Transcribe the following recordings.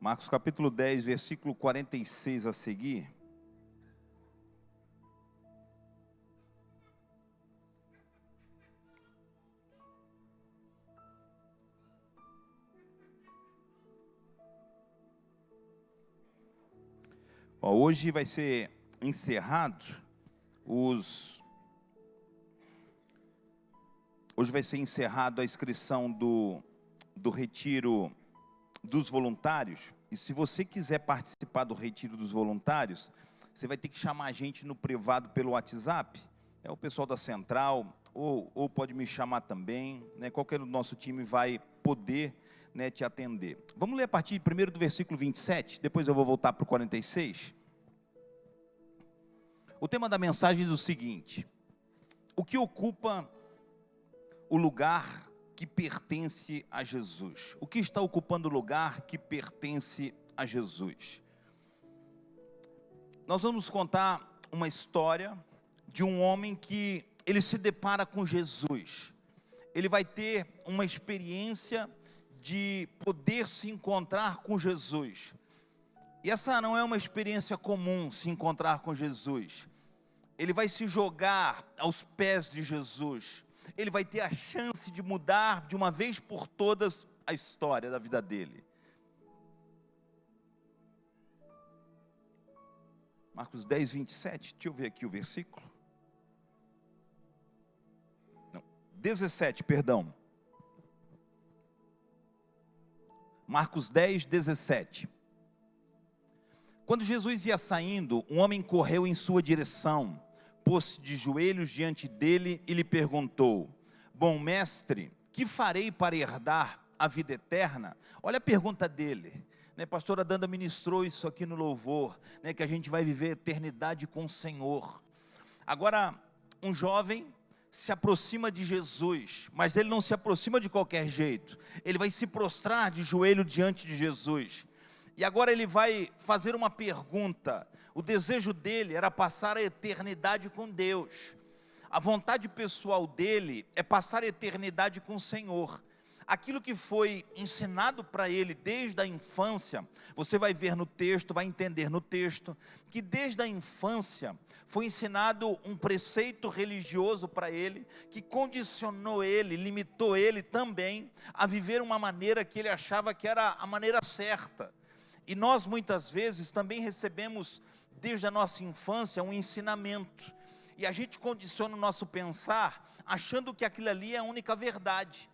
Marcos capítulo 10, versículo 46 a seguir. Hoje vai ser encerrado a inscrição do retiro dos voluntários. E se você quiser participar do retiro dos voluntários, você vai ter que chamar a gente no privado pelo WhatsApp. É o pessoal da central, ou pode me chamar também, né? Qualquer do nosso time vai poder, né, te atender. Vamos ler a partir primeiro do versículo 27, depois eu vou voltar para o 46. O tema da mensagem diz o seguinte: o que ocupa o lugar que pertence a Jesus? O que está ocupando o lugar que pertence a Jesus? Nós vamos contar uma história de um homem que ele se depara com Jesus. Ele vai ter uma experiência de poder se encontrar com Jesus. E essa não é uma experiência comum, se encontrar com Jesus. Ele vai se jogar aos pés de Jesus. Ele vai ter a chance de mudar de uma vez por todas a história da vida dele. Marcos 10, 27, deixa eu ver aqui o versículo. Não, 17, perdão. Marcos 10, 17. Quando Jesus ia saindo, um homem correu em sua direção, pôs-se de joelhos diante dele e lhe perguntou: bom mestre, que farei para herdar a vida eterna? Olha a pergunta dele, né? Pastora Danda ministrou isso aqui no louvor, né? Que a gente vai viver a eternidade com o Senhor. Agora, um jovem se aproxima de Jesus, mas ele não se aproxima de qualquer jeito. Ele vai se prostrar de joelho diante de Jesus. E agora ele vai fazer uma pergunta. O desejo dele era passar a eternidade com Deus. A vontade pessoal dele é passar a eternidade com o Senhor. Aquilo que foi ensinado para ele desde a infância, você vai ver no texto, vai entender no texto, que desde a infância foi ensinado um preceito religioso para ele, que condicionou ele, limitou ele também a viver uma maneira que ele achava que era a maneira certa. E nós muitas vezes também recebemos desde a nossa infância um ensinamento, e a gente condiciona o nosso pensar achando que aquilo ali é a única verdade.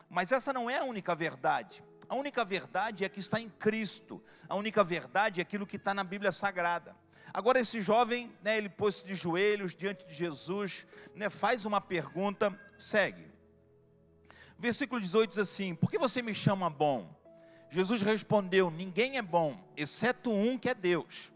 Mas essa não é a única verdade. A única verdade é que está em Cristo. A única verdade é aquilo que está na Bíblia Sagrada. Agora esse jovem, né, ele pôs-se de joelhos diante de Jesus, né, faz uma pergunta, segue. Versículo 18 diz assim: por que você me chama bom? Jesus respondeu: ninguém é bom, exceto um, que é Deus.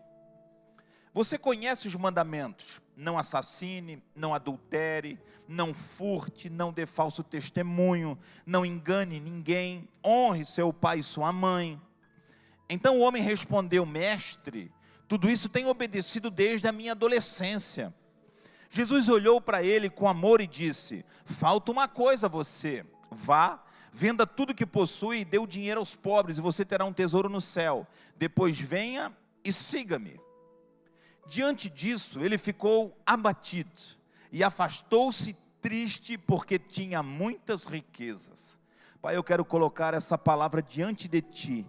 Você conhece os mandamentos: não assassine, não adultere, não furte, não dê falso testemunho, não engane ninguém, honre seu pai e sua mãe. Então o homem respondeu: mestre, tudo isso tenho obedecido desde a minha adolescência. Jesus olhou para ele com amor e disse: falta uma coisa a você, vá, venda tudo que possui e dê o dinheiro aos pobres, e você terá um tesouro no céu. Depois venha e siga-me. Diante disso, ele ficou abatido e afastou-se triste, porque tinha muitas riquezas. Pai, eu quero colocar essa palavra diante de Ti.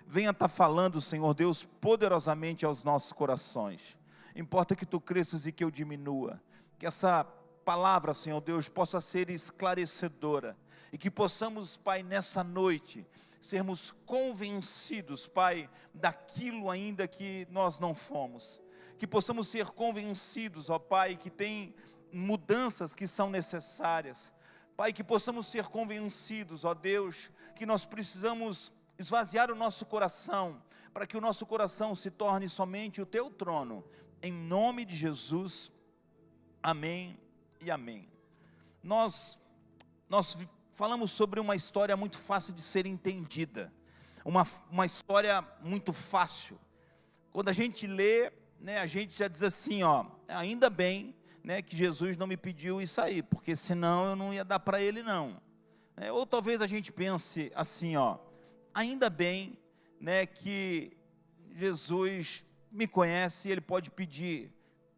Venha estar falando, Senhor Deus, poderosamente aos nossos corações. Importa que Tu cresças e que eu diminua. Que essa palavra, Senhor Deus, possa ser esclarecedora. E que possamos, Pai, nessa noite, sermos convencidos, Pai, daquilo ainda que nós não fomos. Que possamos ser convencidos, ó Pai, que tem mudanças que são necessárias. Pai, que possamos ser convencidos, ó Deus, que nós precisamos esvaziar o nosso coração, para que o nosso coração se torne somente o Teu trono. Em nome de Jesus, amém e amém. Nós falamos sobre uma história muito fácil de ser entendida, uma história muito fácil. Quando a gente lê, né, a gente já diz assim, ó, ainda bem, né, que Jesus não me pediu isso aí, porque senão eu não ia dar para ele não. Ou talvez a gente pense assim, ó, ainda bem, né, que Jesus me conhece e Ele pode pedir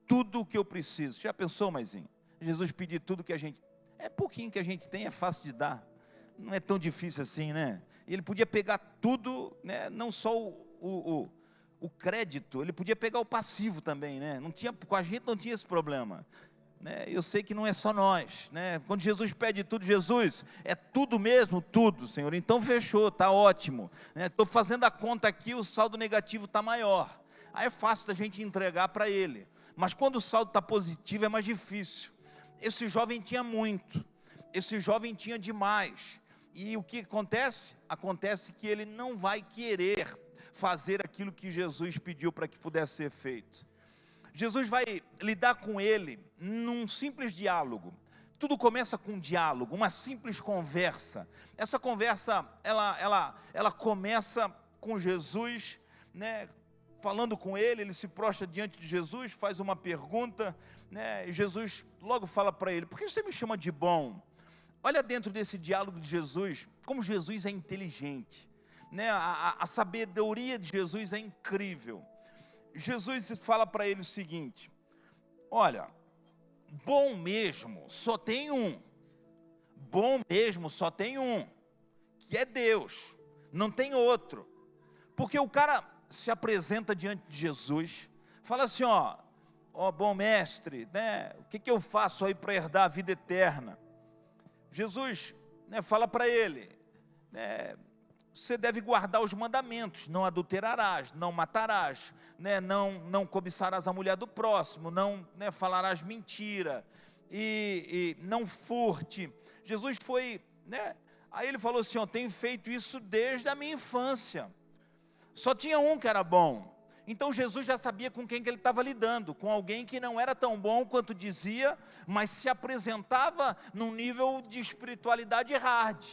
tudo o que eu preciso. Já pensou, Maisinho? Jesus pedir tudo que a gente... É pouquinho que a gente tem, é fácil de dar. Não é tão difícil assim, né? Ele podia pegar tudo, né, não só o crédito, Ele podia pegar o passivo também, né? Não tinha, com a gente não tinha esse problema. Né? Eu sei que não é só nós, né? Quando Jesus pede tudo, Jesus, é tudo mesmo? Tudo, Senhor. Então fechou, está ótimo. Estou fazendo a conta aqui, o saldo negativo está maior. Aí é fácil da gente entregar para Ele. Mas quando o saldo está positivo é mais difícil. Esse jovem tinha muito, esse jovem tinha demais. E o que acontece? Acontece que ele não vai querer fazer aquilo que Jesus pediu para que pudesse ser feito. Jesus vai lidar com ele num simples diálogo. Tudo começa com um diálogo, uma simples conversa. Essa conversa, ela começa com Jesus, né, falando com ele. Ele se prostra diante de Jesus, faz uma pergunta, né, e Jesus logo fala para ele: por que você me chama de bom? Olha dentro desse diálogo de Jesus, como Jesus é inteligente, né, a sabedoria de Jesus é incrível. Jesus fala para ele o seguinte: olha, bom mesmo só tem um, bom mesmo só tem um, que é Deus, não tem outro. Porque o cara se apresenta diante de Jesus, fala assim: ó bom mestre, né, o que eu faço aí para herdar a vida eterna? Jesus, né, fala para ele, né, você deve guardar os mandamentos: não adulterarás, não matarás, né, não cobiçarás a mulher do próximo, não, né, falarás mentira, e não furte. Jesus foi, né, aí ele falou assim: ó, tenho feito isso desde a minha infância. Só tinha um que era bom. Então Jesus já sabia com quem que ele estava lidando, com alguém que não era tão bom quanto dizia, mas se apresentava num nível de espiritualidade hard.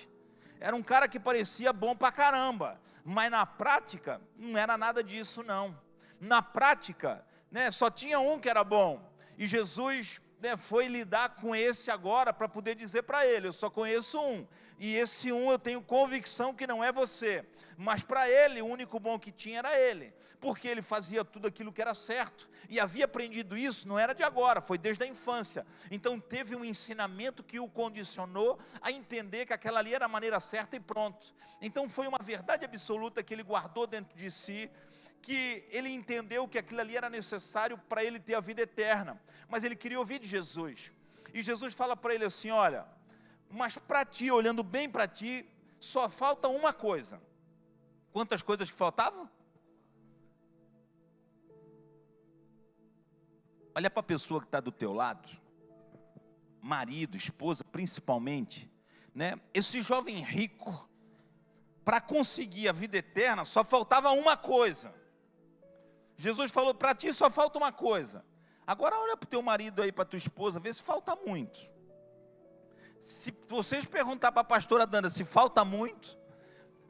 Era um cara que parecia bom pra caramba, mas na prática não era nada disso não. Na prática, né, só tinha um que era bom, e Jesus, né, foi lidar com esse agora para poder dizer para ele: eu só conheço um, e esse um eu tenho convicção que não é você. Mas para ele, o único bom que tinha era ele, porque ele fazia tudo aquilo que era certo, e havia aprendido isso, não era de agora, foi desde a infância. Então teve um ensinamento que o condicionou a entender que aquela ali era a maneira certa e pronto. Então foi uma verdade absoluta que ele guardou dentro de si, que ele entendeu que aquilo ali era necessário para ele ter a vida eterna, mas ele queria ouvir de Jesus. E Jesus fala para ele assim: olha, mas para ti, olhando bem para ti, só falta uma coisa. Quantas coisas que faltavam? Olha para a pessoa que está do teu lado, marido, esposa principalmente, né? Esse jovem rico, para conseguir a vida eterna, só faltava uma coisa. Jesus falou: para ti só falta uma coisa. Agora olha para o teu marido aí, para a tua esposa, vê se falta muito. Se vocês perguntar para a pastora Danda se falta muito,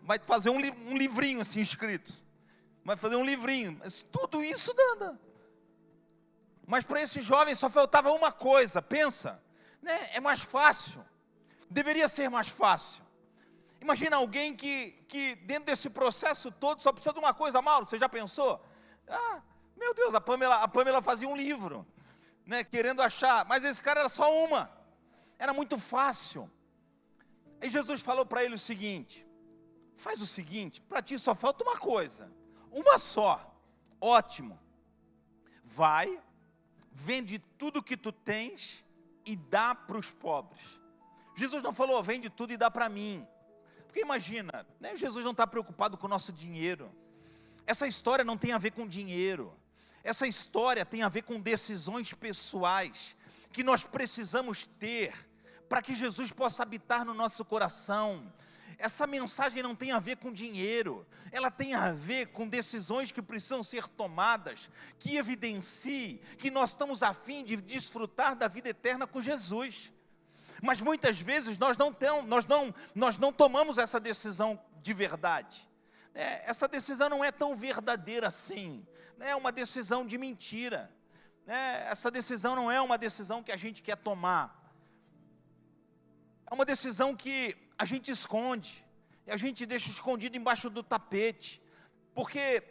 vai fazer um livrinho assim escrito. Vai fazer um livrinho. Mas tudo isso, Danda. Mas para esse jovem só faltava uma coisa. Pensa, né? É mais fácil. Deveria ser mais fácil. Imagina alguém que dentro desse processo todo só precisa de uma coisa. Mauro, você já pensou? Ah, meu Deus, a Pamela fazia um livro, né, querendo achar, mas esse cara era só uma. Era muito fácil. Aí Jesus falou para ele o seguinte: faz o seguinte, para ti só falta uma coisa, uma só. Ótimo. Vai, vende tudo que tu tens e dá para os pobres. Jesus não falou: vende tudo e dá para mim. Porque imagina, né, Jesus não está preocupado com o nosso dinheiro. Essa história não tem a ver com dinheiro. Essa história tem a ver com decisões pessoais que nós precisamos ter para que Jesus possa habitar no nosso coração. Essa mensagem não tem a ver com dinheiro, ela tem a ver com decisões que precisam ser tomadas, que evidenciem que nós estamos a fim de desfrutar da vida eterna com Jesus. Mas muitas vezes nós não tomamos essa decisão de verdade. Essa decisão não é tão verdadeira assim, é uma decisão de mentira. Essa decisão não é uma decisão que a gente quer tomar. É uma decisão que a gente esconde, e a gente deixa escondido embaixo do tapete. porque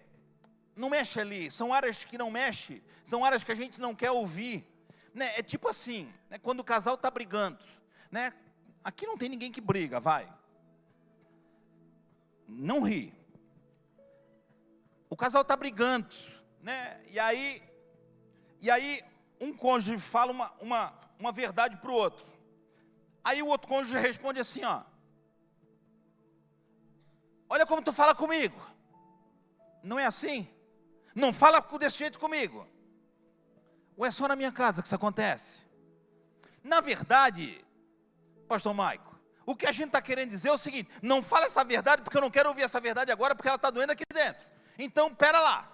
não mexe ali, são áreas que não mexe, são áreas que a gente não quer ouvir, né? É tipo assim, né? Quando o casal está brigando, né? Aqui não tem ninguém que briga, vai, não ri. O casal está brigando, né? E aí um cônjuge fala uma verdade para o outro. Aí o outro cônjuge responde assim, ó: olha como tu fala comigo. Não é assim? Não fala desse jeito comigo. Ou é só na minha casa que isso acontece? Na verdade, pastor Maico, o que a gente está querendo dizer é o seguinte: não fala essa verdade porque eu não quero ouvir essa verdade agora, porque ela está doendo aqui dentro. Então, pera lá.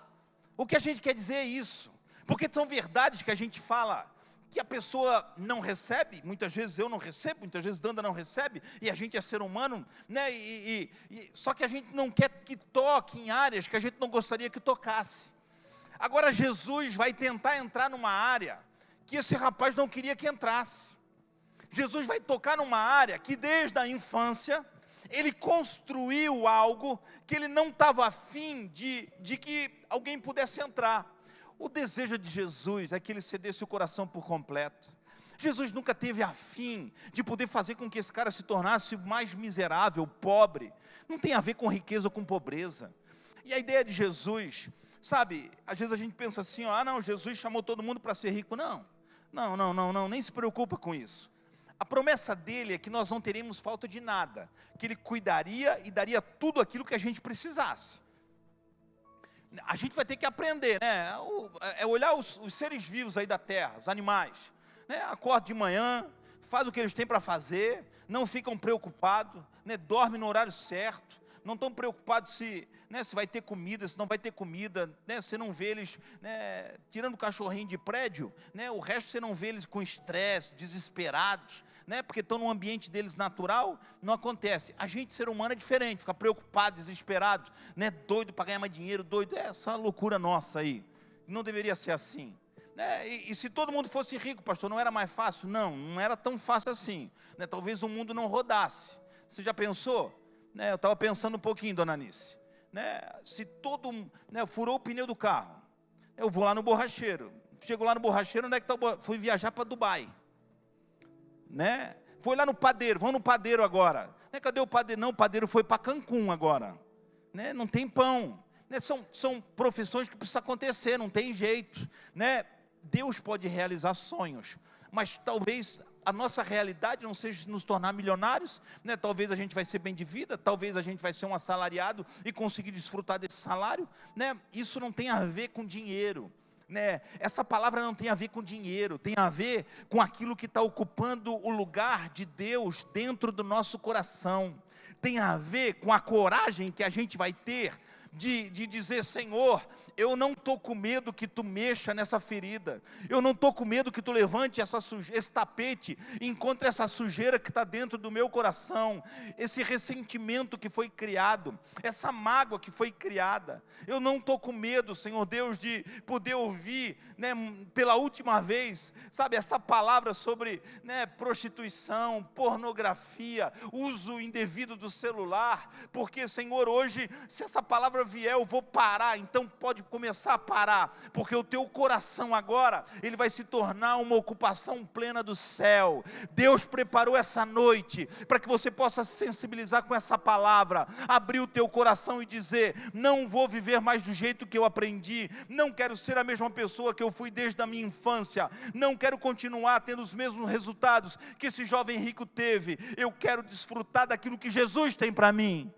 O que a gente quer dizer é isso. Porque são verdades que a gente fala, que a pessoa não recebe, muitas vezes eu não recebo, muitas vezes Danda não recebe, e a gente é ser humano, né? Só que a gente não quer que toque em áreas que a gente não gostaria que tocasse. Agora Jesus vai tentar entrar numa área que esse rapaz não queria que entrasse. Jesus vai tocar numa área que desde a infância ele construiu algo que ele não estava afim de que alguém pudesse entrar. O desejo de Jesus é que ele cedesse o coração por completo. Jesus nunca teve afim de poder fazer com que esse cara se tornasse mais miserável, pobre. Não tem a ver com riqueza ou com pobreza. E a ideia de Jesus, sabe, às vezes a gente pensa assim, ó, não, Jesus chamou todo mundo para ser rico. Não, nem se preocupa com isso. A promessa dele é que nós não teremos falta de nada, que ele cuidaria e daria tudo aquilo que a gente precisasse. A gente vai ter que aprender, né? É olhar os seres vivos aí da terra, os animais, né? Acorda de manhã, faz o que eles têm para fazer, não ficam preocupados, né? Dorme no horário certo, não estão preocupados se vai ter comida, se não vai ter comida, né? Você não vê eles, né, tirando o cachorrinho de prédio, né? O resto você não vê eles com estresse, desesperados, né? Porque estão num ambiente deles natural. Não acontece. A gente, ser humano, é diferente, fica preocupado, desesperado, né? Doido para ganhar mais dinheiro, doido, é essa loucura nossa aí, não deveria ser assim, né? E se todo mundo fosse rico, pastor, não era mais fácil? Não era tão fácil assim, né? Talvez o mundo não rodasse. Você já pensou? Né? Eu estava pensando um pouquinho, dona Anice, né? Se furou o pneu do carro, eu vou lá no borracheiro, chego lá no borracheiro, onde é que está fui viajar para Dubai, né? Foi lá no padeiro, vamos no padeiro agora, né? Cadê o padeiro? Não, o padeiro foi para Cancún agora, né? Não tem pão, né? São profissões que precisam acontecer, não tem jeito, né? Deus pode realizar sonhos, mas talvez a nossa realidade não seja nos tornar milionários, né? Talvez a gente vai ser bem de vida, talvez a gente vai ser um assalariado e conseguir desfrutar desse salário, né? Isso não tem a ver com dinheiro, né? Essa palavra não tem a ver com dinheiro, tem a ver com aquilo que está ocupando o lugar de Deus dentro do nosso coração, tem a ver com a coragem que a gente vai ter de dizer: Senhor, eu não estou com medo que tu mexa nessa ferida, eu não estou com medo que tu levante esse tapete e encontre essa sujeira que está dentro do meu coração, esse ressentimento que foi criado, essa mágoa que foi criada. Eu não estou com medo, Senhor Deus, de poder ouvir, né, pela última vez, sabe, essa palavra sobre, né, prostituição, pornografia, uso indevido do celular, porque, Senhor, hoje, se essa palavra vier, eu vou parar. Então pode começar a parar, porque o teu coração agora, ele vai se tornar uma ocupação plena do céu. Deus preparou essa noite para que você possa se sensibilizar com essa palavra, abrir o teu coração e dizer: não vou viver mais do jeito que eu aprendi, não quero ser a mesma pessoa que eu fui desde a minha infância, não quero continuar tendo os mesmos resultados que esse jovem rico teve, eu quero desfrutar daquilo que Jesus tem para mim.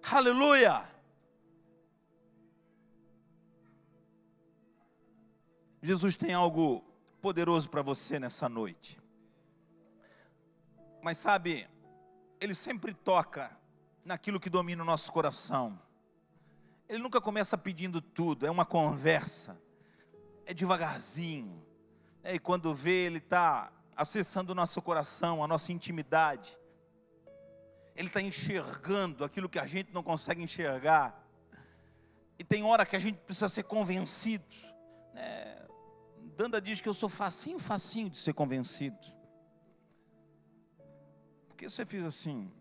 Aleluia! Jesus tem algo poderoso para você nessa noite. Mas sabe, Ele sempre toca naquilo que domina o nosso coração. Ele nunca começa pedindo tudo, é uma conversa, é devagarzinho. E quando vê, Ele está acessando o nosso coração, a nossa intimidade. Ele está enxergando aquilo que a gente não consegue enxergar. E tem hora que a gente precisa ser convencido, né? Danda diz que eu sou facinho de ser convencido. Por que você fez assim?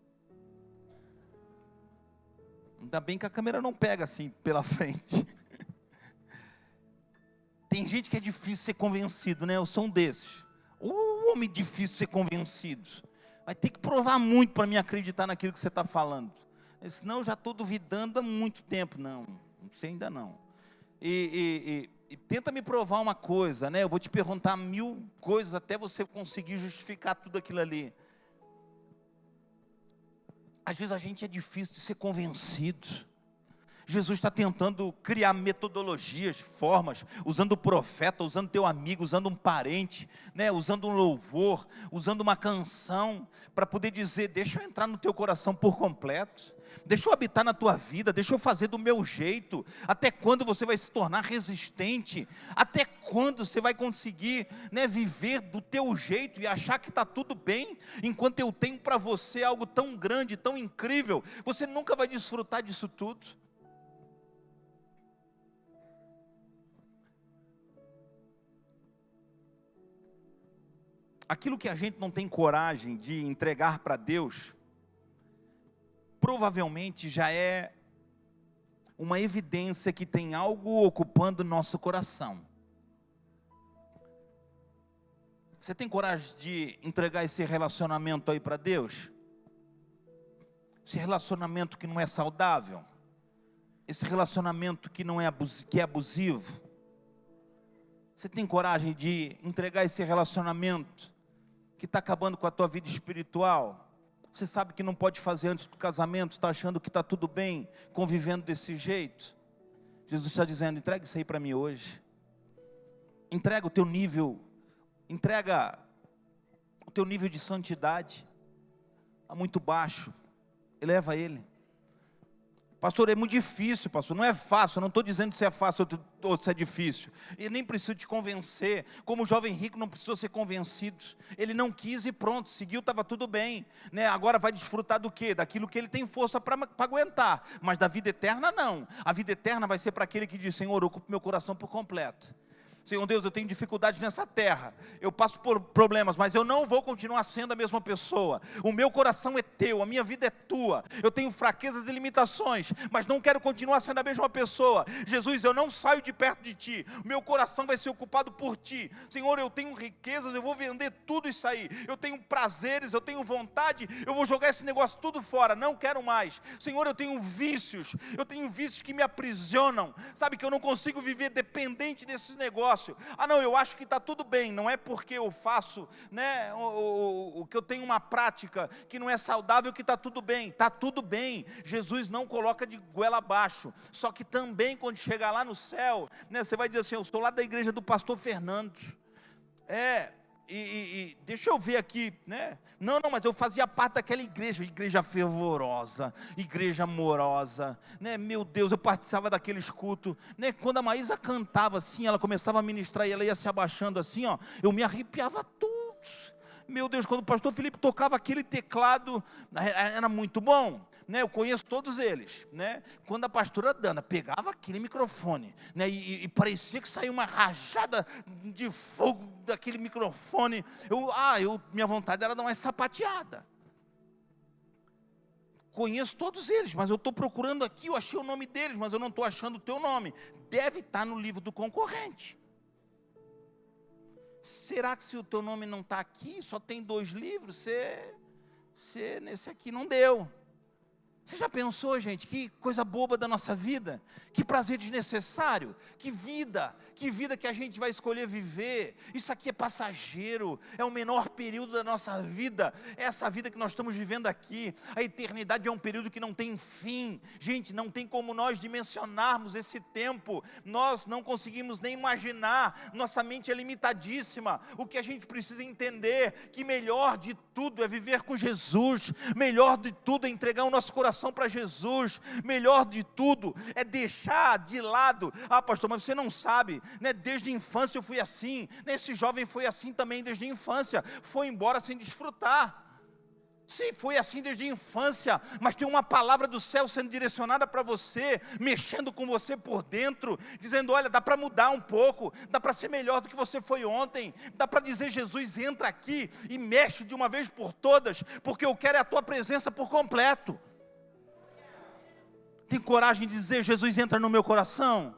Ainda bem que a câmera não pega assim pela frente. Tem gente que é difícil ser convencido, né? Eu sou um desses. O homem difícil ser convencido. Vai ter que provar muito para me acreditar naquilo que você está falando. Senão eu já estou duvidando há muito tempo. Não sei ainda não. E tenta me provar uma coisa, né? Eu vou te perguntar 1000 coisas até você conseguir justificar tudo aquilo ali. Às vezes a gente é difícil de ser convencido. Jesus está tentando criar metodologias, formas, usando o profeta, usando teu amigo, usando um parente, né? Usando um louvor, usando uma canção, para poder dizer, deixa eu entrar no teu coração por completo, deixa eu habitar na tua vida, deixa eu fazer do meu jeito. Até quando você vai se tornar resistente? Até quando você vai conseguir, né, viver do teu jeito e achar que está tudo bem, enquanto eu tenho para você algo tão grande, tão incrível? Você nunca vai desfrutar disso tudo. Aquilo que a gente não tem coragem de entregar para Deus, provavelmente já é uma evidência que tem algo ocupando nosso coração. Você tem coragem de entregar esse relacionamento aí para Deus? Esse relacionamento que não é saudável? Esse relacionamento que não é que é abusivo? Você tem coragem de entregar esse relacionamento que está acabando com a tua vida espiritual? Você sabe que não pode fazer antes do casamento, está achando que está tudo bem, convivendo desse jeito? Jesus está dizendo, entrega isso aí para mim hoje. Entrega o teu nível, entrega o teu nível de santidade, está muito baixo, eleva ele. Pastor, é muito difícil, pastor, não é fácil. Eu não estou dizendo se é fácil ou se é difícil, e nem preciso te convencer. Como o jovem rico não precisou ser convencido, ele não quis e pronto, seguiu, estava tudo bem, né? Agora vai desfrutar do quê? Daquilo que ele tem força para aguentar, mas da vida eterna não. A vida eterna vai ser para aquele que diz, Senhor, ocupe meu coração por completo. Senhor Deus, eu tenho dificuldades nessa terra, eu passo por problemas, mas eu não vou continuar sendo a mesma pessoa. O meu coração é teu, a minha vida é tua. Eu tenho fraquezas e limitações, mas não quero continuar sendo a mesma pessoa. Jesus, eu não saio de perto de ti, o meu coração vai ser ocupado por ti. Senhor, eu tenho riquezas, eu vou vender tudo isso aí. Eu tenho prazeres, eu tenho vontade, eu vou jogar esse negócio tudo fora, não quero mais. Senhor, eu tenho vícios que me aprisionam. Sabe que eu não consigo viver dependente desses negócios. Ah não, eu acho que está tudo bem, não é porque eu faço, né, o que eu tenho uma prática que não é saudável que está tudo bem. Está tudo bem, Jesus não coloca de goela abaixo. Só que também quando chegar lá no céu, né, você vai dizer assim, eu estou lá da igreja do pastor Fernando, deixa eu ver aqui, né? Não, mas eu fazia parte daquela igreja fervorosa, igreja amorosa, né? Meu Deus, eu participava daqueles cultos, né? Quando a Maísa cantava assim, ela começava a ministrar e ela ia se abaixando assim, ó, eu me arrepiava tudo. Meu Deus, quando o pastor Felipe tocava aquele teclado, era muito bom, né? Eu conheço todos eles, né? Quando a pastora Dana pegava aquele microfone, né? E parecia que saía uma rajada de fogo daquele microfone, minha vontade era dar uma sapateada. Conheço todos eles, mas eu estou procurando aqui, eu achei o nome deles, mas eu não estou achando o teu nome. Deve estar no livro do concorrente. Será que se o teu nome não está aqui, só tem 2 livros, você nesse aqui não deu? Você já pensou, gente, que coisa boba da nossa vida, que prazer desnecessário, que vida que a gente vai escolher viver. Isso aqui é passageiro, é o menor período da nossa vida, é essa vida que nós estamos vivendo aqui. A eternidade é um período que não tem fim. Gente, não tem como nós dimensionarmos esse tempo, nós não conseguimos nem imaginar, nossa mente é limitadíssima. O que a gente precisa entender, que melhor de tudo é viver com Jesus, melhor de tudo é entregar o nosso coração para Jesus, melhor de tudo é deixar de lado, pastor, mas você não sabe, né? Desde a infância eu fui assim, né? Esse jovem foi assim também desde a infância, foi embora sem desfrutar. Sim, foi assim desde a infância, mas tem uma palavra do céu sendo direcionada para você, mexendo com você por dentro, dizendo, olha, dá para mudar um pouco, dá para ser melhor do que você foi ontem, dá para dizer, Jesus, entra aqui e mexe de uma vez por todas, porque eu quero a tua presença por completo. Tem coragem de dizer: Jesus, entra no meu coração?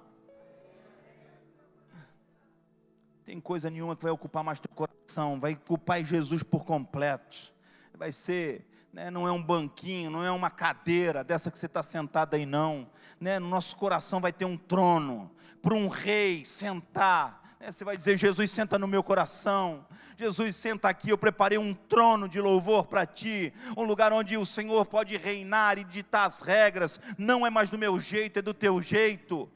Tem coisa nenhuma que vai ocupar mais teu coração, vai ocupar Jesus por completo. Vai ser, né, não é um banquinho, não é uma cadeira dessa que você está sentado aí não, né, no nosso coração vai ter um trono, para um rei sentar, né, você vai dizer: Jesus, senta no meu coração, Jesus, senta aqui, eu preparei um trono de louvor para ti, um lugar onde o Senhor pode reinar e ditar as regras, não é mais do meu jeito, é do teu jeito.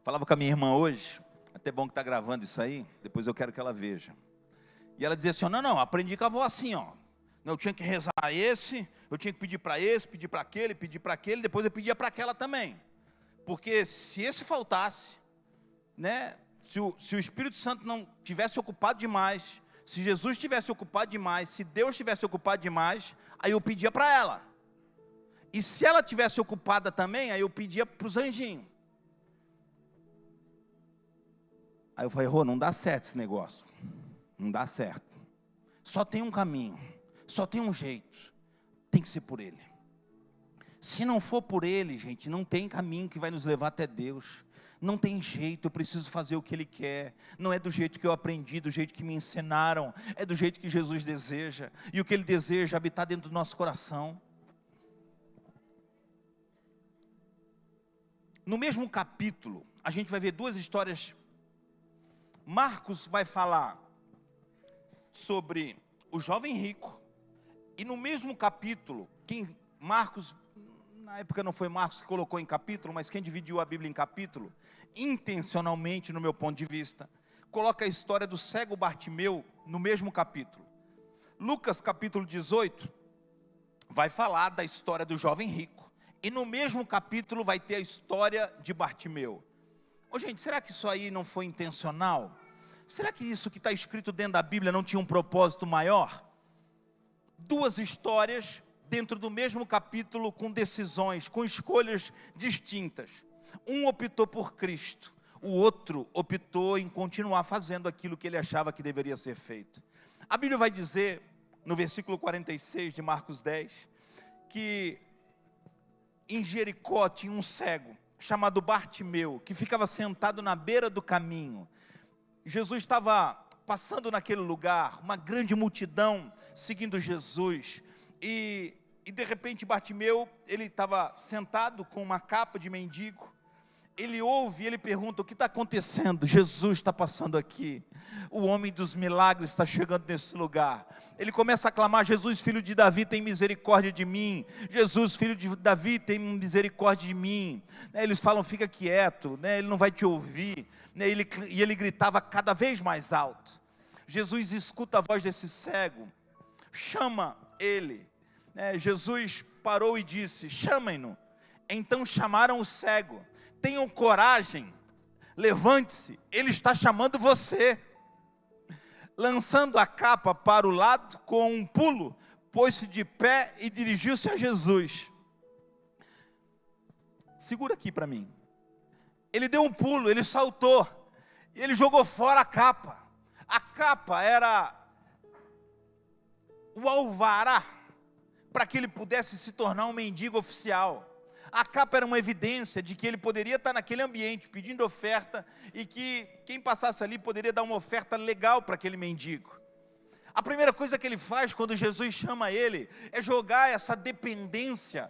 Falava com a minha irmã hoje, até bom que está gravando isso aí, depois eu quero que ela veja. E ela dizia assim: não, aprendi com a avó assim, ó. Eu tinha que rezar esse, eu tinha que pedir para esse, pedir para aquele, depois eu pedia para aquela também. Porque se esse faltasse, né, se o Espírito Santo não tivesse ocupado demais, se Jesus tivesse ocupado demais, se Deus tivesse ocupado demais, aí eu pedia para ela. E se ela tivesse ocupada também, aí eu pedia para os anjinhos. Aí eu falei: Rô, não dá certo esse negócio, não dá certo, só tem um caminho, só tem um jeito, tem que ser por Ele. Se não for por Ele, gente, não tem caminho que vai nos levar até Deus, não tem jeito, eu preciso fazer o que Ele quer, não é do jeito que eu aprendi, do jeito que me ensinaram, é do jeito que Jesus deseja, e o que Ele deseja é habitar dentro do nosso coração. No mesmo capítulo, a gente vai ver duas histórias. Marcos vai falar sobre o jovem rico, e no mesmo capítulo, Marcos, na época não foi Marcos que colocou em capítulo, mas quem dividiu a Bíblia em capítulo, intencionalmente, no meu ponto de vista, coloca a história do cego Bartimeu no mesmo capítulo. Lucas capítulo 18, vai falar da história do jovem rico, e no mesmo capítulo vai ter a história de Bartimeu. Gente, será que isso aí não foi intencional? Será que isso que está escrito dentro da Bíblia não tinha um propósito maior? Duas histórias dentro do mesmo capítulo, com decisões, com escolhas distintas. Um optou por Cristo, o outro optou em continuar fazendo aquilo que ele achava que deveria ser feito. A Bíblia vai dizer, no versículo 46 de Marcos 10, que em Jericó tinha um cego, chamado Bartimeu, que ficava sentado na beira do caminho. Jesus estava passando naquele lugar, uma grande multidão seguindo Jesus, e de repente Bartimeu, ele estava sentado com uma capa de mendigo. Ele ouve e ele pergunta: o que está acontecendo? Jesus está passando aqui, o homem dos milagres está chegando nesse lugar. Ele começa a clamar: Jesus, filho de Davi, tem misericórdia de mim. Jesus, filho de Davi, tem misericórdia de mim. Eles falam: fica quieto, ele não vai te ouvir. E ele gritava cada vez mais alto. Jesus escuta a voz desse cego, chama ele. Jesus parou e disse: chamem-no. Então chamaram o cego. Tenham coragem, levante-se, ele está chamando você. Lançando a capa para o lado, com um pulo, pôs-se de pé e dirigiu-se a Jesus. Segura aqui para mim. Ele deu um pulo, ele saltou, e ele jogou fora a capa. A capa era o alvará para que ele pudesse se tornar um mendigo oficial. A capa era uma evidência de que ele poderia estar naquele ambiente pedindo oferta, e que quem passasse ali poderia dar uma oferta legal para aquele mendigo. A primeira coisa que ele faz quando Jesus chama ele é jogar essa dependência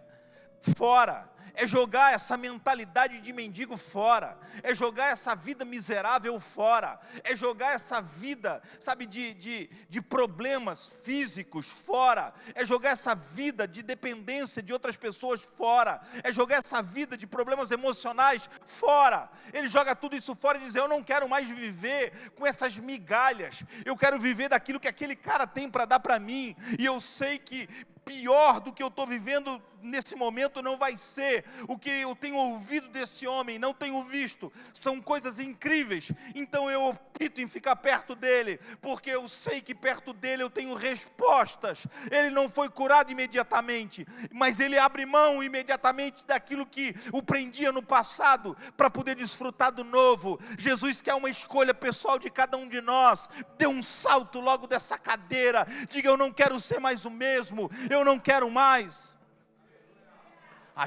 fora, é jogar essa mentalidade de mendigo fora, é jogar essa vida miserável fora, é jogar essa vida, sabe, de problemas físicos fora, é jogar essa vida de dependência de outras pessoas fora, é jogar essa vida de problemas emocionais fora. Ele joga tudo isso fora e diz: eu não quero mais viver com essas migalhas, eu quero viver daquilo que aquele cara tem para dar para mim, e eu sei que pior do que eu estou vivendo nesse momento não vai ser. O que eu tenho ouvido desse homem, não tenho visto, são coisas incríveis. Então eu opto em ficar perto dele, porque eu sei que perto dele eu tenho respostas. Ele não foi curado imediatamente, mas ele abre mão imediatamente daquilo que o prendia no passado, para poder desfrutar do novo. Jesus quer uma escolha pessoal de cada um de nós. Dê um salto logo dessa cadeira, diga: eu não quero ser mais o mesmo, eu não quero mais.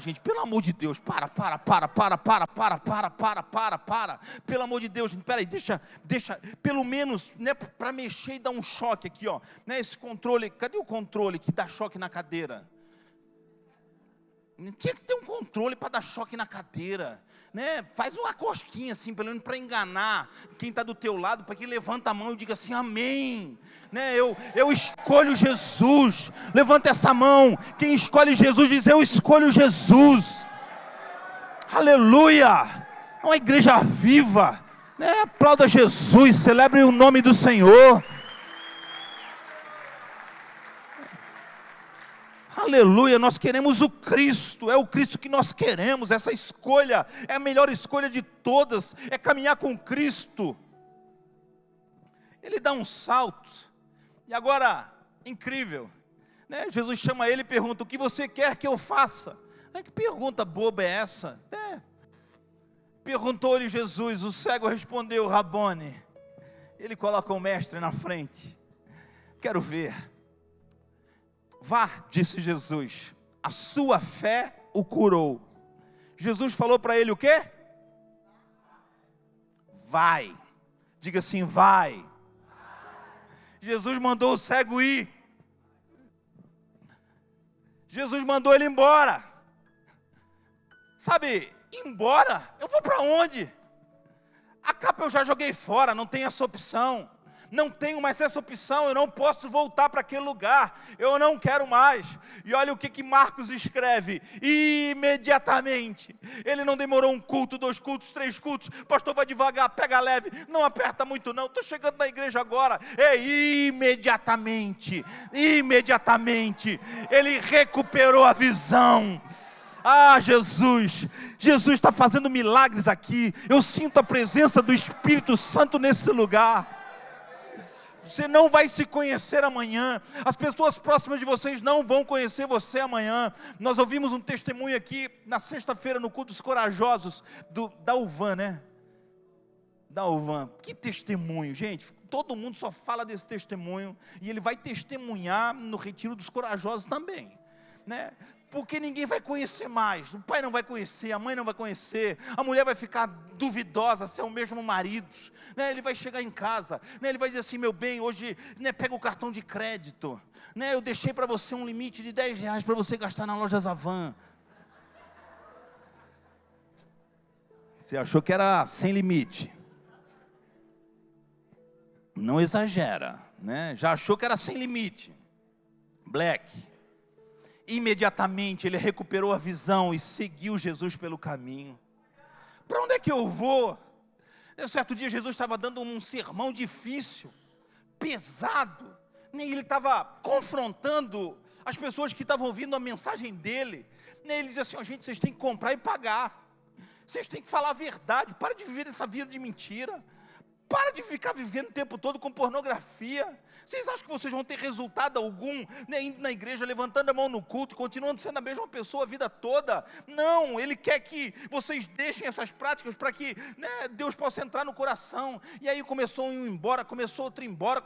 Gente, pelo amor de Deus, para, pelo amor de Deus, peraí, deixa, pelo menos, né, para mexer e dar um choque aqui, ó, né, esse controle, cadê o controle que dá choque na cadeira? Tinha que ter um controle para dar choque na cadeira, né? Faz uma cosquinha assim, pelo menos para enganar quem está do teu lado, para que levanta a mão e diga assim: amém, né? Eu escolho Jesus. Levanta essa mão, quem escolhe Jesus diz: eu escolho Jesus. Aleluia, é uma igreja viva, né? Aplauda Jesus, celebre o nome do Senhor. Aleluia, nós queremos o Cristo, é o Cristo que nós queremos. Essa escolha é a melhor escolha de todas, é caminhar com Cristo. Ele dá um salto, e agora, incrível, né? Jesus chama ele e pergunta: o que você quer que eu faça? Que pergunta boba é essa? Perguntou-lhe Jesus, o cego respondeu: Rabone. Ele coloca o mestre na frente. Quero ver. Vá, disse Jesus, a sua fé o curou. Jesus falou para ele o quê? Vai. Diga assim: vai. Jesus mandou o cego ir. Jesus mandou ele embora. Sabe, embora? Eu vou para onde? A capa eu já joguei fora, não tem essa opção. Não tenho mais essa opção, eu não posso voltar para aquele lugar, eu não quero mais. E olha o que Marcos escreve: imediatamente. Ele não demorou um culto, 2 cultos, 3 cultos. Pastor, vai devagar, pega leve, não aperta muito não, estou chegando na igreja agora. Imediatamente, ele recuperou a visão. Jesus está fazendo milagres aqui. Eu sinto a presença do Espírito Santo nesse lugar. Você não vai se conhecer amanhã. As pessoas próximas de vocês não vão conhecer você amanhã. Nós ouvimos um testemunho aqui na sexta-feira no culto dos corajosos da UVAN, né? Da UVAN. Que testemunho, gente. Todo mundo só fala desse testemunho. E ele vai testemunhar no retiro dos corajosos também, né? Porque ninguém vai conhecer mais. O pai não vai conhecer, a mãe não vai conhecer, a mulher vai ficar duvidosa se é o mesmo marido, né? Ele vai chegar em casa, né? Ele vai dizer assim: meu bem, hoje, né, pega o cartão de crédito, né? Eu deixei para você um limite de R$10 para você gastar na loja Zavan. Você achou que era sem limite? Não exagera, né? Já achou que era sem limite. Black. Imediatamente ele recuperou a visão e seguiu Jesus pelo caminho. Para onde é que eu vou? Certo dia Jesus estava dando um sermão difícil, pesado, e ele estava confrontando as pessoas que estavam ouvindo a mensagem dele. Ele dizia assim: gente, vocês têm que comprar e pagar, vocês têm que falar a verdade, para de viver essa vida de mentira, para de ficar vivendo o tempo todo com pornografia. Vocês acham que vocês vão ter resultado algum, né, indo na igreja, levantando a mão no culto, continuando sendo a mesma pessoa a vida toda? Não, ele quer que vocês deixem essas práticas para que, né, Deus possa entrar no coração. E aí começou um embora, começou outro embora,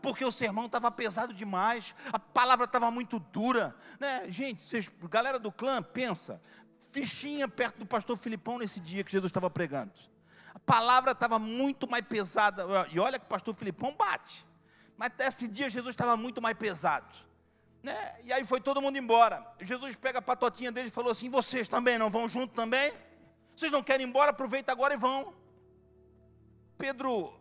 porque o sermão estava pesado demais, a palavra estava muito dura, né? Gente, vocês, galera do clã, pensa, fichinha perto do pastor Filipão nesse dia que Jesus estava pregando. A palavra estava muito mais pesada, e olha que o pastor Filipão bate, mas esse dia Jesus estava muito mais pesado, né? E aí foi todo mundo embora. Jesus pega a patotinha dele e falou assim: vocês também não vão junto também? Vocês não querem ir embora? Aproveita agora e vão. Pedro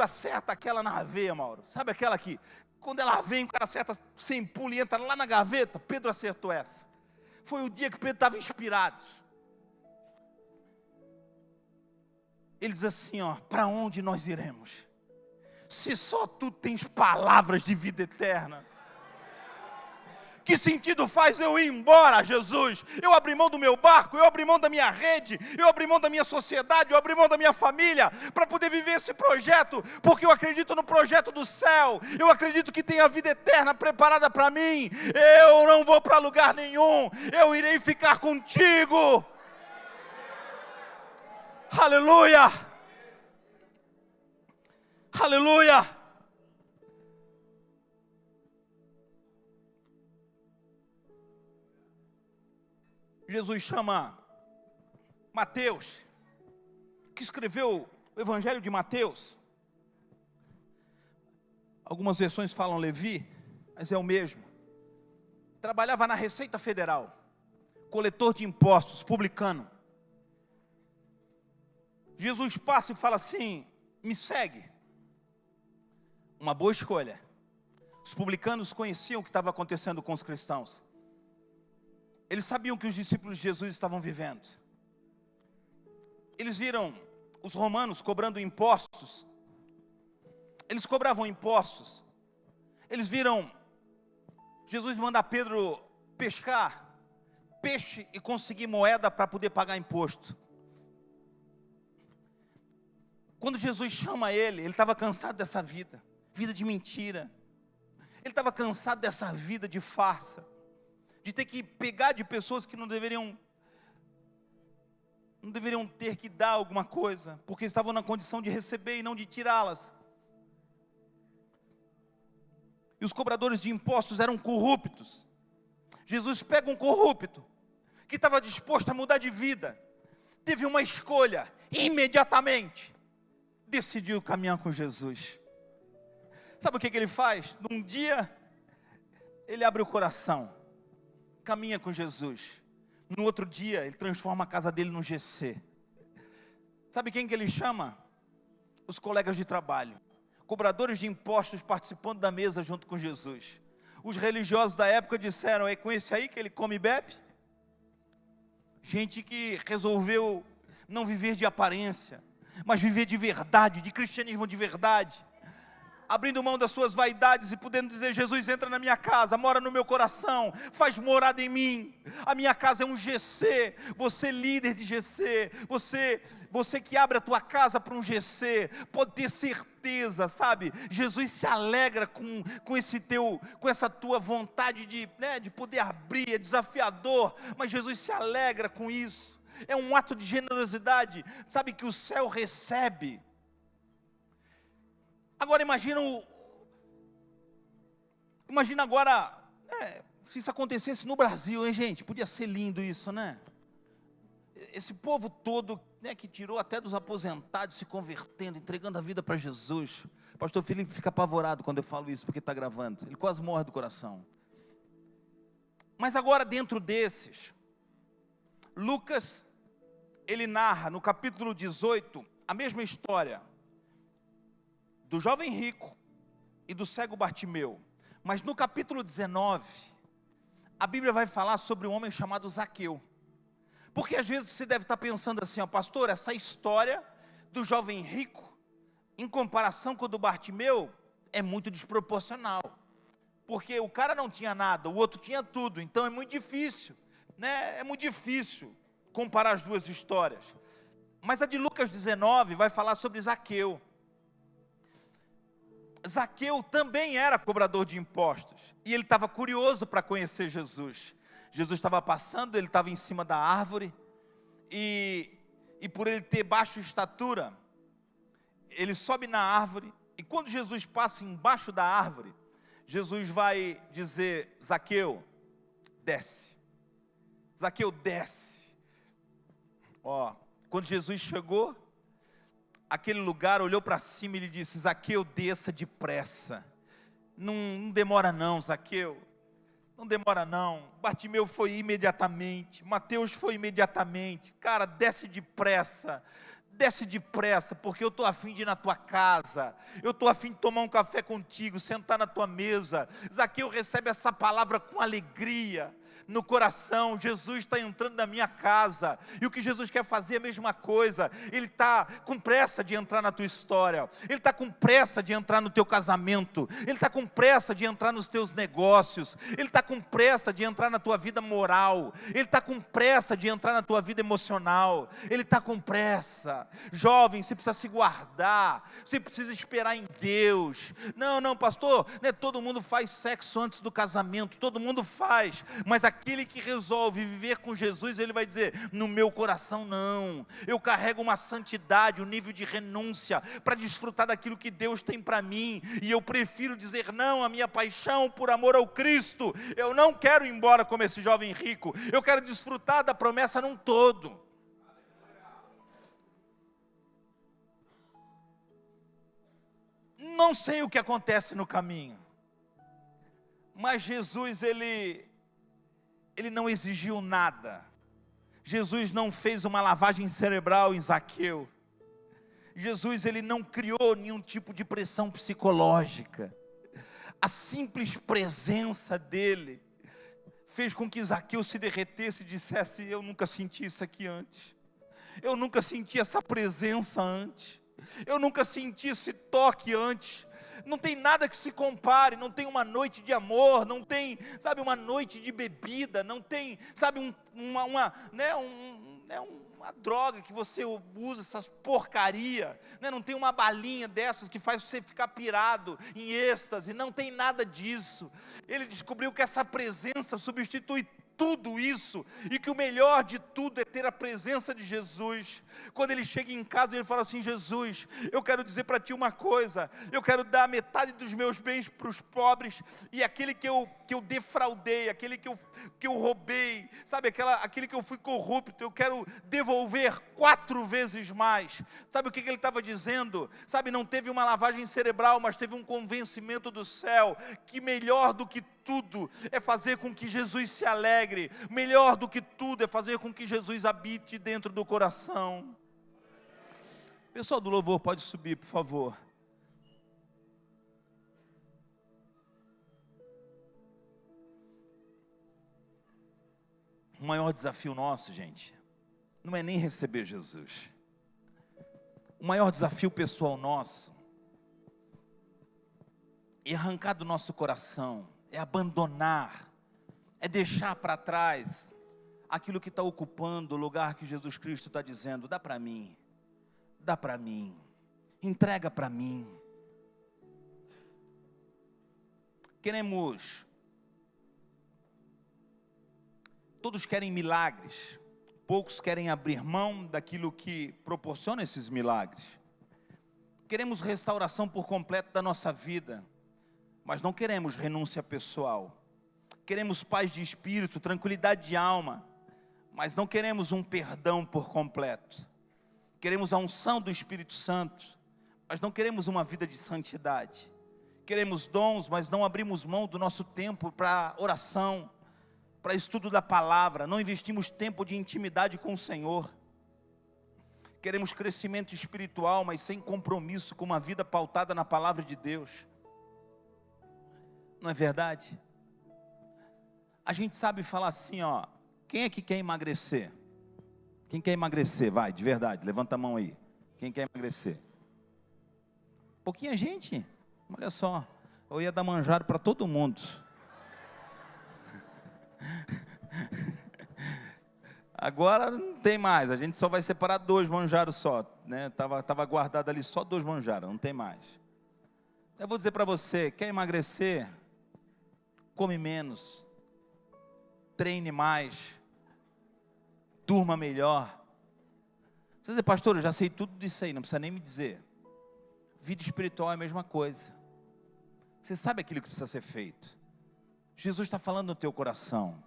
acerta aquela na veia, Mauro, sabe aquela que, quando ela vem, o cara acerta sem pulo e entra lá na gaveta? Pedro acertou essa. Foi o dia que Pedro estava inspirado. Ele diz assim: para onde nós iremos? Se só tu tens palavras de vida eterna. Que sentido faz eu ir embora, Jesus? Eu abri mão do meu barco, eu abri mão da minha rede, eu abri mão da minha sociedade, eu abri mão da minha família, para poder viver esse projeto, porque eu acredito no projeto do céu, eu acredito que tem a vida eterna preparada para mim. Eu não vou para lugar nenhum, eu irei ficar contigo. Aleluia! Aleluia! Jesus chama Mateus, que escreveu o Evangelho de Mateus. Algumas versões falam Levi, mas é o mesmo. Trabalhava na Receita Federal, coletor de impostos, publicano. Jesus passa e fala assim: me segue. Uma boa escolha. Os publicanos conheciam o que estava acontecendo com os cristãos. Eles sabiam que os discípulos de Jesus estavam vivendo. Eles viram os romanos cobrando impostos. Eles cobravam impostos. Eles viram Jesus mandar Pedro pescar peixe e conseguir moeda para poder pagar imposto. Quando Jesus chama ele estava cansado dessa vida de mentira. Ele estava cansado dessa vida de farsa, de ter que pegar de pessoas que não deveriam ter que dar alguma coisa, porque estavam na condição de receber e não de tirá-las. E os cobradores de impostos eram corruptos. Jesus pega um corrupto, que estava disposto a mudar de vida, teve uma escolha, imediatamente decidiu caminhar com Jesus. Sabe o que ele faz? Num dia, ele abre o coração, caminha com Jesus. No outro dia, ele transforma a casa dele num GC. Sabe quem que ele chama? Os colegas de trabalho, cobradores de impostos participando da mesa junto com Jesus. Os religiosos da época disseram: é com esse aí que ele come e bebe? Gente que resolveu não viver de aparência, mas viver de verdade, de cristianismo de verdade, abrindo mão das suas vaidades e podendo dizer: Jesus, entra na minha casa, mora no meu coração, faz morada em mim. A minha casa é um GC. Você líder de GC, você que abre a tua casa para um GC, pode ter certeza, sabe? Jesus se alegra com essa tua vontade de poder abrir. É desafiador, mas Jesus se alegra com isso. É um ato de generosidade, sabe, que o céu recebe. Agora imagina agora, se isso acontecesse no Brasil, hein, gente? Podia ser lindo isso, né? Esse povo todo, que tirou até dos aposentados, se convertendo, entregando a vida para Jesus. O pastor Felipe fica apavorado quando eu falo isso, porque está gravando. Ele quase morre do coração. Mas agora, dentro desses, Lucas, ele narra no capítulo 18, a mesma história do jovem rico e do cego Bartimeu. Mas no capítulo 19, a Bíblia vai falar sobre um homem chamado Zaqueu. Porque às vezes você deve estar pensando assim: pastor, essa história do jovem rico, em comparação com a do Bartimeu, é muito desproporcional. Porque o cara não tinha nada, o outro tinha tudo. Então é muito difícil, né? É muito difícil comparar as duas histórias. Mas a de Lucas 19 vai falar sobre Zaqueu. Zaqueu também era cobrador de impostos, e ele estava curioso para conhecer Jesus. Jesus estava passando, ele estava em cima da árvore, e por ele ter baixa estatura, ele sobe na árvore, e quando Jesus passa embaixo da árvore, Jesus vai dizer: Zaqueu, desce. Zaqueu, desce. Quando Jesus chegou aquele lugar, olhou para cima e lhe disse: Zaqueu, desça depressa. Não demora não, Zaqueu. Não demora não. Bartimeu foi imediatamente. Mateus foi imediatamente. Cara, desce depressa. Desce depressa, porque eu estou a fim de ir na tua casa. Eu estou a fim de tomar um café contigo, sentar na tua mesa. Zaqueu recebe essa palavra com alegria. no coração. Jesus está entrando na minha casa, e o que Jesus quer fazer é a mesma coisa. Ele está com pressa de entrar na tua história, Ele está com pressa de entrar no teu casamento, Ele está com pressa de entrar nos teus negócios, Ele está com pressa de entrar na tua vida moral, Ele está com pressa de entrar na tua vida emocional, Ele está com pressa. Jovem, você precisa se guardar, você precisa esperar em Deus. Não, pastor, né, todo mundo faz sexo antes do casamento, todo mundo faz, mas aquele que resolve viver com Jesus, ele vai dizer: no meu coração não, eu carrego uma santidade, um nível de renúncia, para desfrutar daquilo que Deus tem para mim, e eu prefiro dizer não à minha paixão por amor ao Cristo. Eu não quero ir embora como esse jovem rico, eu quero desfrutar da promessa num todo. Não sei o que acontece no caminho, mas Jesus, ele não exigiu nada. Jesus não fez uma lavagem cerebral em Zaqueu. Jesus, ele não criou nenhum tipo de pressão psicológica. A simples presença dele fez com que Zaqueu se derretesse e dissesse: eu nunca senti isso aqui antes, eu nunca senti essa presença antes, eu nunca senti esse toque antes. Não tem nada que se compare, não tem uma noite de amor, não tem, sabe, uma noite de bebida, não tem, sabe, uma droga que você usa, essas porcaria, né? Não tem uma balinha dessas que faz você ficar pirado, em êxtase, não tem nada disso. Ele descobriu que essa presença substitui tudo isso, e que o melhor de tudo é ter a presença de Jesus. Quando ele chega em casa, ele fala assim: Jesus, eu quero dizer para ti uma coisa, eu quero dar metade dos meus bens para os pobres, e aquele que eu defraudei, aquele que eu roubei, sabe, aquele que eu fui corrupto, eu quero devolver 4 vezes mais. Sabe o que ele estava dizendo? Sabe, não teve uma lavagem cerebral, mas teve um convencimento do céu, que melhor do que tudo é fazer com que Jesus se alegre, melhor do que tudo é fazer com que Jesus habite dentro do coração. Pessoal do louvor, pode subir, por favor. O maior desafio nosso, gente, não é nem receber Jesus. O maior desafio pessoal nosso é arrancar do nosso coração, é abandonar, é deixar para trás aquilo que está ocupando o lugar que Jesus Cristo está dizendo: dá para mim, entrega para mim. Todos querem milagres, poucos querem abrir mão daquilo que proporciona esses milagres. Queremos restauração por completo da nossa vida, mas não queremos renúncia pessoal. Queremos paz de espírito, tranquilidade de alma, mas não queremos um perdão por completo. Queremos a unção do Espírito Santo, mas não queremos uma vida de santidade. Queremos dons, mas não abrimos mão do nosso tempo para oração, para estudo da palavra. Não investimos tempo de intimidade com o Senhor. Queremos crescimento espiritual, mas sem compromisso com uma vida pautada na palavra de Deus. Não é verdade? A gente sabe falar assim, ó: quem é que quer emagrecer? Quem quer emagrecer? Vai, de verdade, levanta a mão aí. Quem quer emagrecer? Pouquinha gente, olha só. Eu ia dar manjaro para todo mundo. Agora não tem mais, a gente só vai separar 2 manjaros só, né? Tava guardado ali só 2 manjaros, não tem mais. Eu vou dizer para você: quer emagrecer? Come menos, treine mais, durma melhor. Você diz: pastor, eu já sei tudo disso aí, não precisa nem me dizer. Vida espiritual é a mesma coisa. Você sabe aquilo que precisa ser feito. Jesus está falando no teu coração.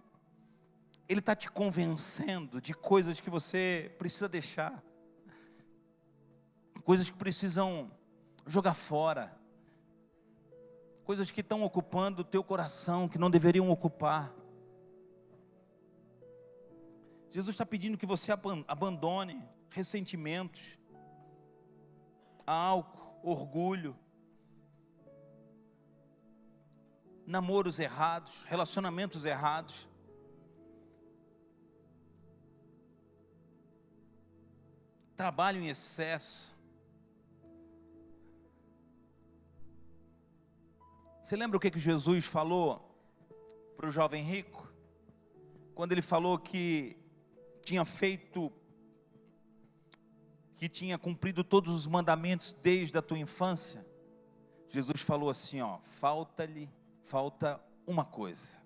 Ele está te convencendo de coisas que você precisa deixar, coisas que precisam jogar fora, coisas que estão ocupando o teu coração, que não deveriam ocupar. Jesus está pedindo que você abandone ressentimentos, álcool, orgulho, namoros errados, relacionamentos errados. trabalho em excesso. Você lembra o que Jesus falou para o jovem rico? Quando ele falou que tinha cumprido todos os mandamentos desde a tua infância. Jesus falou assim, falta uma coisa.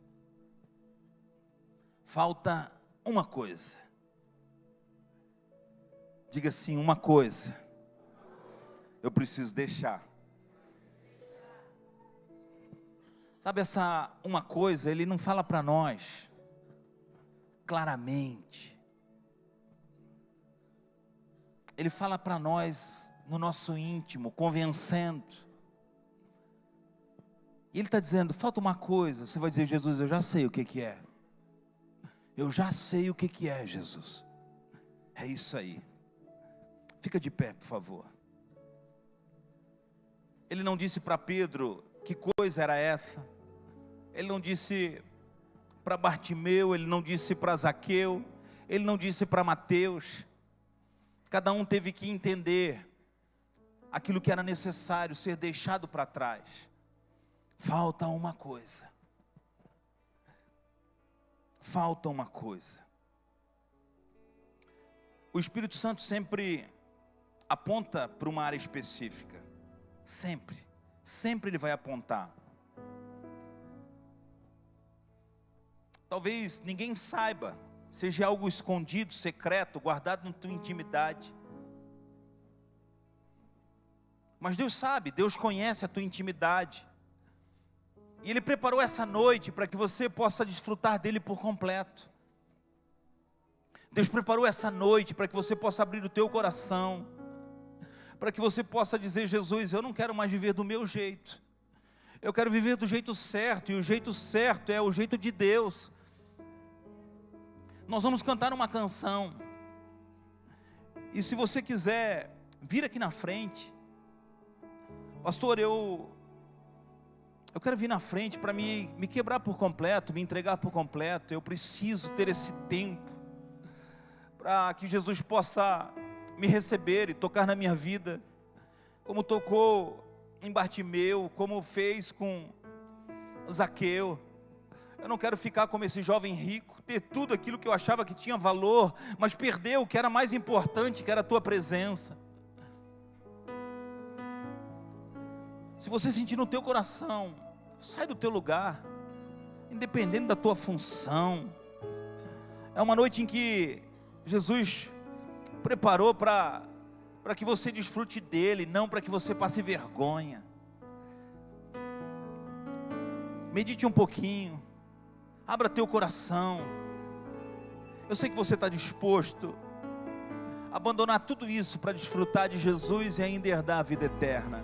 Falta uma coisa. Diga assim, uma coisa. Eu preciso deixar. Sabe, essa uma coisa, ele não fala para nós claramente. Ele fala para nós no nosso íntimo, convencendo. E ele está dizendo, falta uma coisa. Você vai dizer, Jesus, eu já sei o que é. Eu já sei o que é, Jesus. É isso aí. Fica de pé, por favor. Ele não disse para Pedro que coisa era essa. Ele não disse para Bartimeu, ele não disse para Zaqueu, ele não disse para Mateus. Cada um teve que entender aquilo que era necessário ser deixado para trás. Falta uma coisa. Falta uma coisa. O Espírito Santo sempre aponta para uma área específica. Sempre ele vai apontar. Talvez ninguém saiba, seja algo escondido, secreto, guardado na tua intimidade. Mas Deus sabe, Deus conhece a tua intimidade. E Ele preparou essa noite para que você possa desfrutar dEle por completo. Deus preparou essa noite para que você possa abrir o teu coração. Para que você possa dizer, Jesus, eu não quero mais viver do meu jeito. Eu quero viver do jeito certo, e o jeito certo é o jeito de Deus. Nós vamos cantar uma canção. E se você quiser, vir aqui na frente. Pastor, eu quero vir na frente para me quebrar por completo, me entregar por completo. Eu preciso ter esse tempo para que Jesus possa me receber e tocar na minha vida, como tocou em Bartimeu, como fez com Zaqueu. Eu não quero ficar como esse jovem rico, ter tudo aquilo que eu achava que tinha valor, mas perdeu o que era mais importante, que era a tua presença. Se você sentir no teu coração, sai do teu lugar, independente da tua função. É uma noite em que Jesus preparou para que você desfrute dele, não para que você passe vergonha. Medite um pouquinho, abra teu coração. Eu sei que você está disposto a abandonar tudo isso para desfrutar de Jesus e ainda herdar a vida eterna.